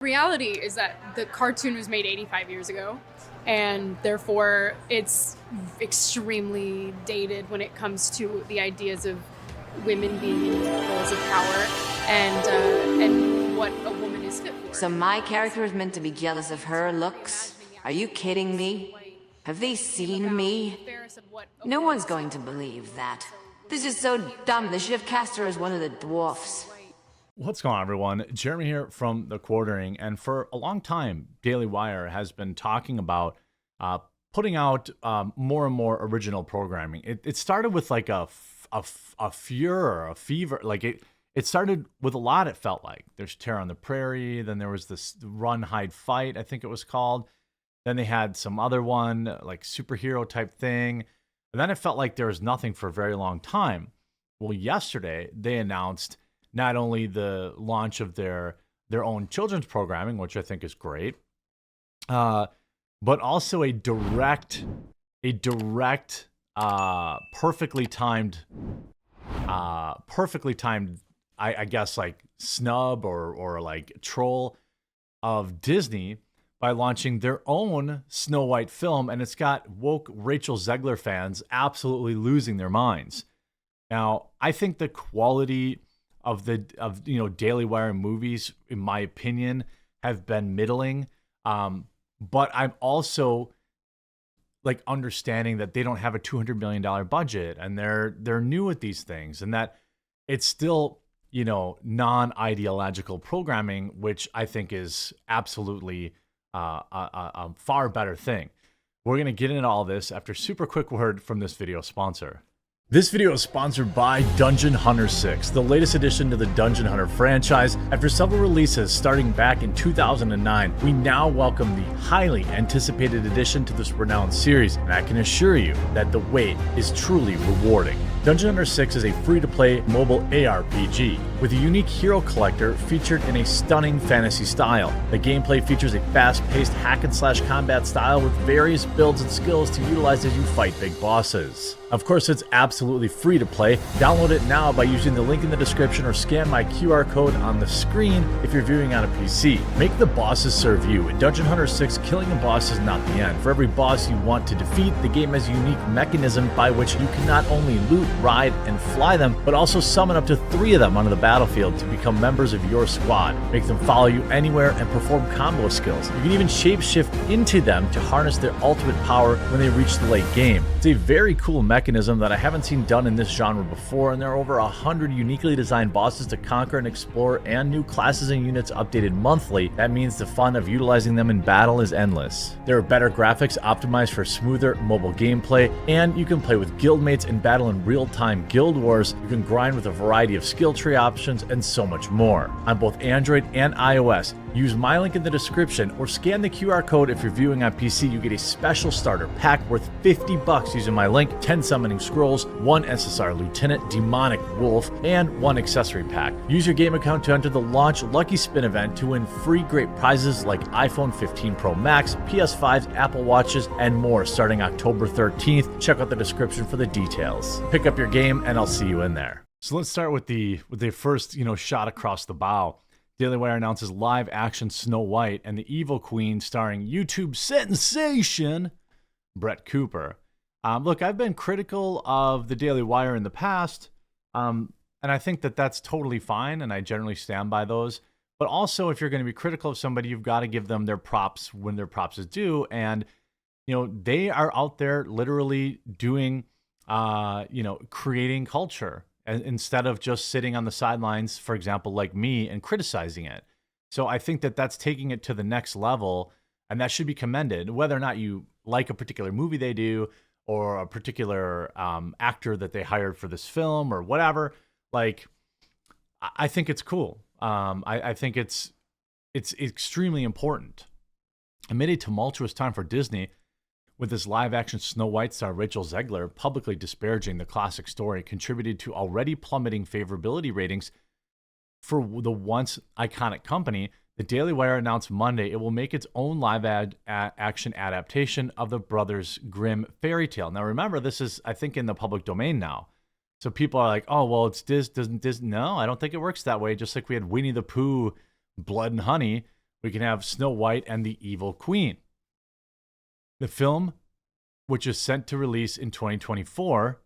Reality is that the cartoon was made 85 years ago, and therefore it's extremely dated when it comes to the ideas of women being in roles of power and what a woman is fit for. So my character is meant to be jealous of her looks? Are you kidding me? Have they seen me? No one's going to believe that. This is so dumb. They should have cast her as one of the dwarfs. What's going on, everyone? Jeremy here from The Quartering, and for a long time, Daily Wire has been talking about putting out more and more original programming. It started with like a furor, a fever. Like it started with a lot. It felt like there's Terror on the Prairie. Then there was this Run, Hide, Fight, I think it was called. Then they had some other one, like superhero type thing. And then it felt like there was nothing for a very long time. Well, yesterday they announced not only the launch of their own children's programming, which I think is great, but also a direct, perfectly timed, I guess, like snub or like troll of Disney by launching their own Snow White film, and it's got woke Rachel Zegler fans absolutely losing their minds. Now, I think the quality of Daily Wire movies, in my opinion, have been middling. But I'm also like understanding that they don't have a $200 million budget, and they're new at these things, and that it's still, non-ideological programming, which I think is absolutely a far better thing. We're going to get into all this after a super quick word from this video sponsor. This video is sponsored by Dungeon Hunter 6, the latest addition to the Dungeon Hunter franchise. After several releases starting back in 2009, we now welcome the highly anticipated addition to this renowned series, and I can assure you that the wait is truly rewarding. Dungeon Hunter 6 is a free-to-play mobile ARPG with a unique hero collector featured in a stunning fantasy style. The gameplay features a fast-paced hack-and-slash combat style with various builds and skills to utilize as you fight big bosses. Of course, it's absolutely free to play. Download it now by using the link in the description or scan my QR code on the screen if you're viewing on a PC. Make the bosses serve you. In Dungeon Hunter 6, killing a boss is not the end. For every boss you want to defeat, the game has a unique mechanism by which you can not only loot, ride, and fly them, but also summon up to 3 of them onto the battlefield to become members of your squad. Make them follow you anywhere and perform combo skills. You can even shapeshift into them to harness their ultimate power when they reach the late game. It's a very cool mechanism that I haven't seen done in this genre before, and there are over 100 uniquely designed bosses to conquer and explore, and new classes and units updated monthly. That means the fun of utilizing them in battle is endless. There are better graphics optimized for smoother mobile gameplay, and you can play with guildmates and battle in real-time guild wars. You can grind with a variety of skill tree options and so much more. On both Android and iOS, use my link in the description or scan the QR code if you're viewing on PC. You get a special starter pack worth $50 using my link, 10 summoning scrolls, 1 SSR Lieutenant, Demonic Wolf, and 1 accessory pack. Use your game account to enter the launch Lucky Spin event to win free great prizes like iPhone 15 Pro Max, PS5s, Apple Watches, and more starting October 13th. Check out the description for the details. Pick up your game and I'll see you in there. So let's start with the first, shot across the bow. Daily Wire announces live-action Snow White and the Evil Queen starring YouTube sensation Brett Cooper. Look, I've been critical of the Daily Wire in the past, and I think that that's totally fine, and I generally stand by those. But also, if you're going to be critical of somebody, you've got to give them their props when their props is due. And, they are out there literally doing, creating culture, instead of just sitting on the sidelines, for example, like me, and criticizing it. So I think that that's taking it to the next level, and that should be commended, whether or not you like a particular movie they do or a particular actor that they hired for this film or whatever. Like, I think it's cool. I think it's extremely important. Amid a tumultuous time for Disney, with this live-action Snow White star Rachel Zegler publicly disparaging the classic story, contributed to already plummeting favorability ratings for the once iconic company. The Daily Wire announced Monday it will make its own live-action adaptation of the Brothers Grimm fairy tale. Now, remember, this is, I think, in the public domain now. So people are like, oh, well, it's Disney. No, I don't think it works that way. Just like we had Winnie the Pooh, Blood and Honey, we can have Snow White and the Evil Queen. The film, which is set to release in 2024,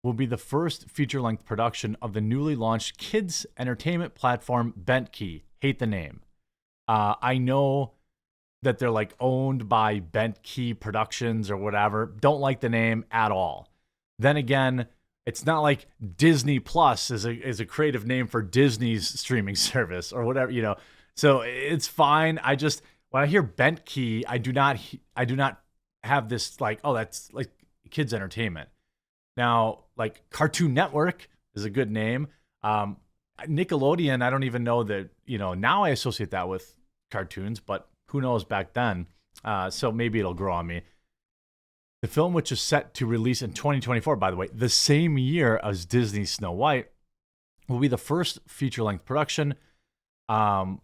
will be the first feature-length production of the newly launched kids entertainment platform Bentkey. Hate the name. I know that they're like owned by Bentkey Productions or whatever. Don't like the name at all. Then again, it's not like Disney Plus is a creative name for Disney's streaming service or whatever, you know. So it's fine. I just, when I hear Bentkey, I do not have this like, oh, that's like kids entertainment. Now, like Cartoon Network is a good name. Nickelodeon, I don't even know that, you know, now I associate that with cartoons, but who knows back then. So maybe it'll grow on me. The film, which is set to release in 2024, by the way, the same year as Disney's Snow White, will be the first feature-length production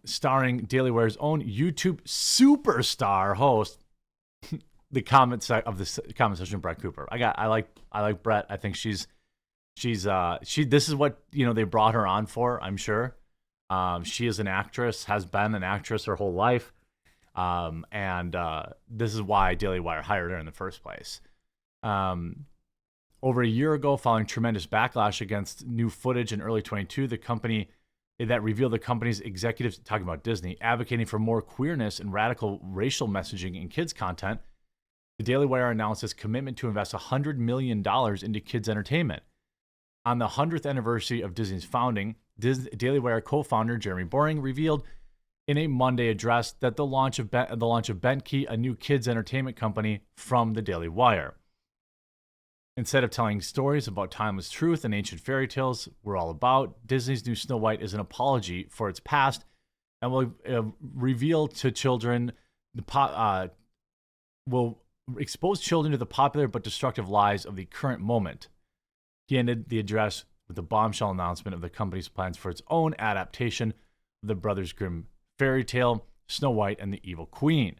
starring Daily Wire's own YouTube superstar host, the comment section, Brett Cooper. I like Brett. I think this is what, you know, they brought her on for, I'm sure. She is an actress, has been an actress her whole life. And this is why Daily Wire hired her in the first place. Over a year ago, following tremendous backlash against new footage in early 22, the company that revealed the company's executives, talking about Disney, advocating for more queerness and radical racial messaging in kids content, the Daily Wire announced its commitment to invest $100 million into kids entertainment. On the 100th anniversary of Disney's founding, Daily Wire co-founder Jeremy Boring revealed in a Monday address that the launch of Bentkey, a new kids entertainment company from the Daily Wire. Instead of telling stories about timeless truth and ancient fairy tales we're all about, Disney's new Snow White is an apology for its past and will reveal to children will expose children to the popular but destructive lies of the current moment. He ended the address with a bombshell announcement of the company's plans for its own adaptation of the Brothers Grimm fairy tale, Snow White and the Evil Queen.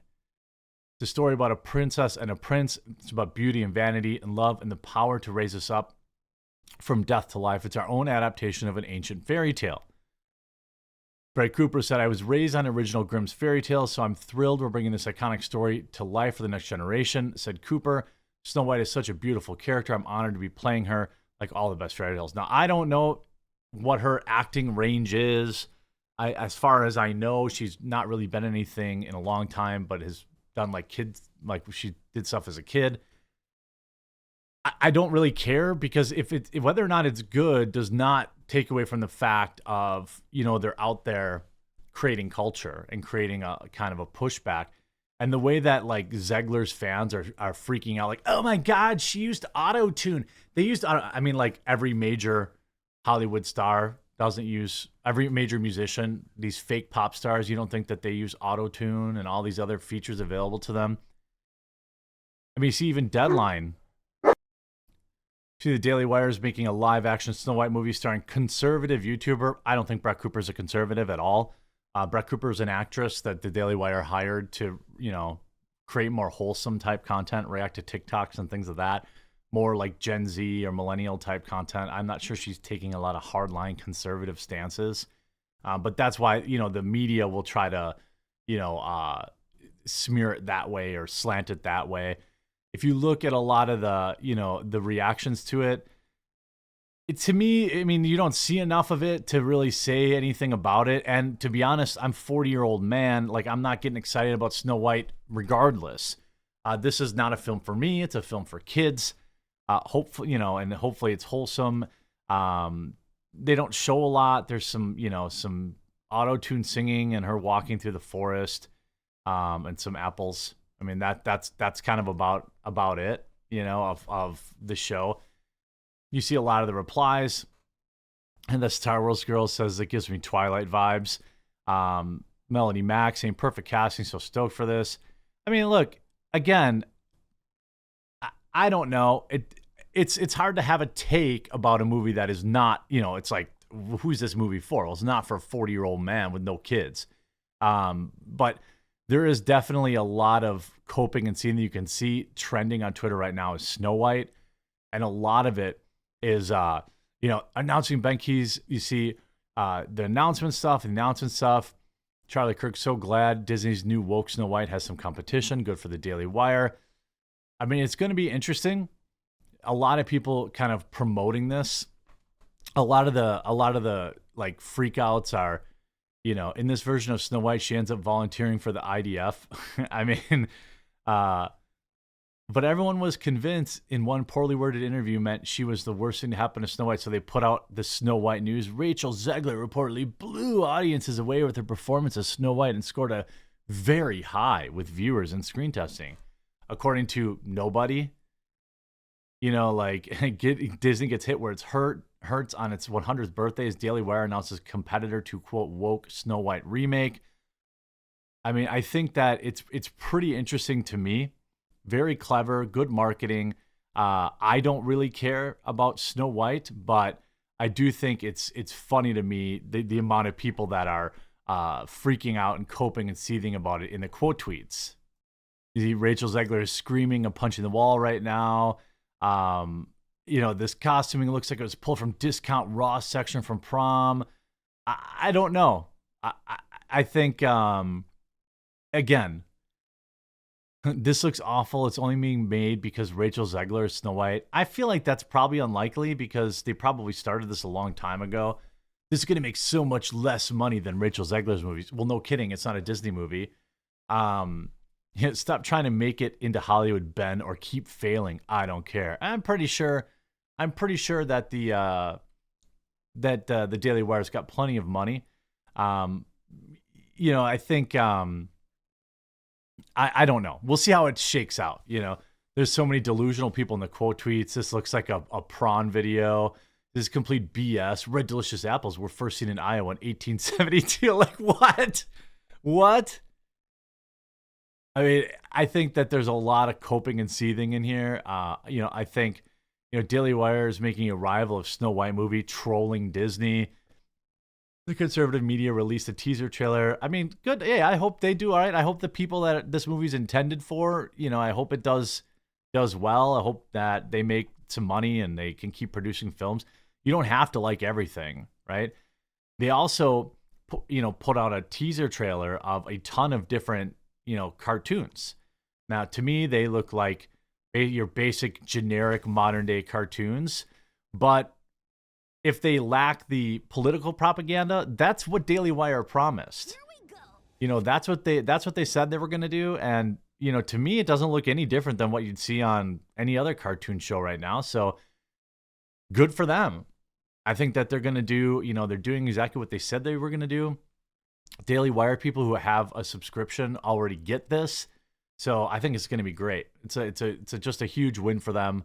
It's a story about a princess and a prince. It's about beauty and vanity and love and the power to raise us up from death to life. It's our own adaptation of an ancient fairy tale. Brett Cooper said, I was raised on original Grimm's fairy tales, so I'm thrilled we're bringing this iconic story to life for the next generation, said Cooper. Snow White is such a beautiful character. I'm honored to be playing her like all the best fairy tales. Now, I don't know what her acting range is. As far as I know, she's not really been anything in a long time, but has done like kids, like she did stuff as a kid. I don't really care because if whether or not it's good does not take away from the fact of, you know, they're out there creating culture and creating a kind of a pushback. And the way that like Zegler's fans are freaking out, like, oh my God, she used auto-tune. They used, I mean, like every major Hollywood star doesn't use, every major musician, these fake pop stars, you don't think that they use auto-tune and all these other features available to them? I mean, you see even Deadline. See, the Daily Wire is making a live-action Snow White movie starring conservative YouTuber. I don't think Brett Cooper is a conservative at all. Brett Cooper is an actress that the Daily Wire hired to, you know, create more wholesome type content, react to TikToks and things of that. More like Gen Z or millennial type content. I'm not sure she's taking a lot of hardline conservative stances. But that's why, you know, the media will try to, you know, smear it that way or slant it that way. If you look at a lot of the, you know, the reactions to it, to me, I mean, you don't see enough of it to really say anything about it. And to be honest, I'm a 40-year-old man. Like, I'm not getting excited about Snow White regardless. This is not a film for me. It's a film for kids. Hopefully, you know, and hopefully it's wholesome. They don't show a lot. There's some, you know, some auto-tune singing and her walking through the forest, and some apples. I mean, that's kind of about it, you know, of the show. You see a lot of the replies, and the Star Wars girl says it gives me Twilight vibes. Melody Mack saying perfect casting, so stoked for this. I mean, look, again, I don't know. It's hard to have a take about a movie that is not, you know, it's like, who's this movie for? Well, it's not for a 40-year-old man with no kids. But there is definitely a lot of coping and seeing that you can see trending on Twitter right now is Snow White. And a lot of it is, you know, announcing Bentkey's, you see the announcement stuff, Charlie Kirk, so glad Disney's new woke Snow White has some competition. Good for the Daily Wire. I mean, it's going to be interesting. A lot of people kind of promoting this. A lot of the like freakouts are, you know, in this version of Snow White, she ends up volunteering for the IDF. I mean, but everyone was convinced in one poorly worded interview meant she was the worst thing to happen to Snow White. So they put out the Snow White news. Rachel Zegler reportedly blew audiences away with her performance as Snow White and scored a very high with viewers and screen testing. According to nobody, you know, like Disney gets hit where it's hurts on its 100th birthday as Daily Wire announces competitor to quote woke Snow White remake. I mean, I think that it's pretty interesting to me. Very clever, good marketing. I don't really care about Snow White, but I do think it's funny to me the amount of people that are freaking out and coping and seething about it in the quote tweets. You see Rachel Zegler is screaming and punching the wall right now. You know, this costuming looks like it was pulled from discount Ross section from prom. I don't know. I think, again, this looks awful. It's only being made because Rachel Zegler is Snow White. I feel like that's probably unlikely because they probably started this a long time ago. This is going to make so much less money than Rachel Zegler's movies. Well, no kidding. It's not a Disney movie. Stop trying to make it into Hollywood, Ben, or keep failing. I don't care. I'm pretty sure that the Daily Wire's got plenty of money. You know, I think I don't know. We'll see how it shakes out. You know, there's so many delusional people in the quote tweets. This looks like a prawn video. This is complete BS. Red delicious apples were first seen in Iowa in 1872. Like what? What? I mean, I think that there's a lot of coping and seething in here. You know, I think, you know, Daily Wire is making a rival of Snow White movie, trolling Disney. The conservative media released a teaser trailer. I mean, good. Yeah, I hope they do all right. I hope the people that this movie's intended for, you know, I hope it does well. I hope that they make some money and they can keep producing films. You don't have to like everything, right? They also, put out a teaser trailer of a ton of different, cartoons. Now, to me, they look like your basic generic modern day cartoons, but if they lack the political propaganda, that's what Daily Wire promised. That's what they said they were going to do. And, to me, it doesn't look any different than what you'd see on any other cartoon show right now. So good for them. I think that they're going to do, they're doing exactly what they said they were going to do. Daily Wire people who have a subscription already get this. So I think it's going to be great. It's just a huge win for them.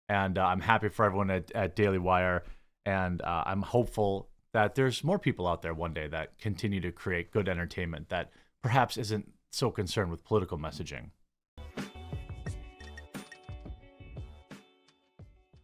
And I'm happy for everyone at Daily Wire. And I'm hopeful that there's more people out there one day that continue to create good entertainment that perhaps isn't so concerned with political messaging.